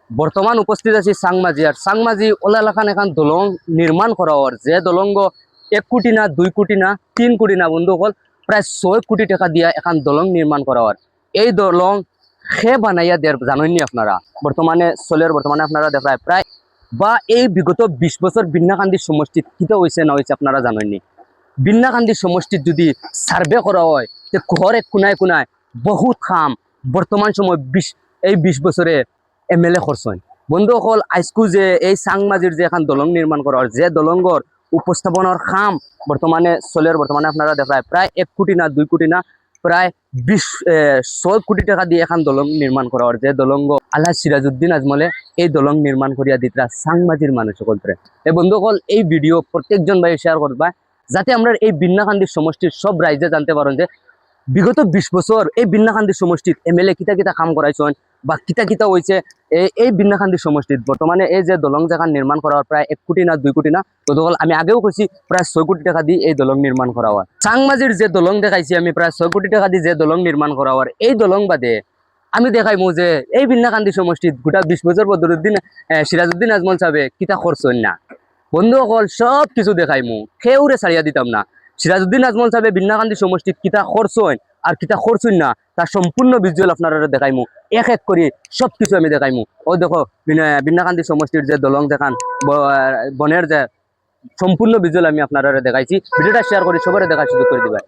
বর্তমান উপস্থিত আছি সাংমাজি। আর সাংমাজি ওলা এলাকান এখন দলং নির্মাণ করা হওয়ার যে দলঙ্গ 1 কোটি না 2 কোটি না 3 কোটি না বন্ধুসকল, প্রায় 6 কোটি টাকা দিয়া এখন দলং নির্মাণ করা হওয়ার। এই দলং সে বানাইয়া দেয় জানেননি আপনারা, বর্তমানে আপনারা দেখায় প্রায় বা এই বিগত 20 বছর বিন্যাকান্দি সমষ্টিত কিতা হয়েছে না হয়েছে আপনারা জানেননি। বিন্যাকান্দি সমষ্টিত যদি সার্ভে করা হয় তে ঘর এক কোনায় কোনায় বহুত খাম বর্তমান সময় 20 বছরে MLA খরচ হয়। বন্ধুসকল আজকু যে এই সাংমাজির যে এখন দলং নির্মাণ করা হয়, যে দলঙ্গর উপস্থাপনার খাম বর্তমানে আপনারা দেখায় প্রায় 1 কোটি না 2 কোটি না প্রায় 6 কোটি টাকা দিয়ে এখন দলং নির্মাণ করা হয়। যে দলঙ্গ আল্লাহ সিরাজউদ্দিন আজমলে এই দলং নির্মাণ করিয়া দিতরা সাংমাজির মানুষ সকল। এই বন্ধুসকল এই ভিডিও প্রত্যেকজন ভাই শেয়ার করবা, যাতে আমরা এই বিন্যাকান্দি সমষ্টির সব রাইজে জানতে পারেন যে বিগত 20 বছর এই বিন্যাকান্দি সমষ্টিত MLA কিতা কিতা কাম করাইছেন বা কিতা কিতা হয়েছে এই বিন্যাকান্দি সমষ্টিত। বর্তমানে এই যে দলং জায়গা নির্মাণ করা হয় প্রায় 1 কোটি না 2 কোটি না, গতকাল আমি আগেও কইছি প্রায় 6 কোটি টাকা দিয়ে এই দলং নির্মাণ করা হয়। সাংমাজির যে দলং দেখাইছি আমি প্রায় 6 কোটি টাকা দিয়ে যে দলং নির্মাণ করা হয়, এই দলং বাদে আমি দেখাইমু যে এই বিন্যাকান্দি সমষ্টিত গোটা 20 বছর বদরুদ্দিন সিরাজউদ্দিন আজমল সাহেবে কিতা খরচন না। বন্ধুসকল সব কিছু দেখাইমু, কেউরে ছাড়িয়া দিতাম না। সিরাজউদ্দিন আজমল সাহেবে বিন্যাকান্দি সমষ্টিত কিতা খরচ হয় আর কিতা খরচুন না তার সম্পূর্ণ ভিজুয়াল আপনারা দেখাইমু, এক এক করে সব কিছু আমি দেখাইমু। ও দেখো বিন্যাকান্দি সমষ্টির যে দলং দেখান বনের যে সম্পূর্ণ ভিজুয়াল আমি আপনারা দেখাইছি। ভিডিওটা শেয়ার করে সবাই দেখার সুযোগ করে দিবা।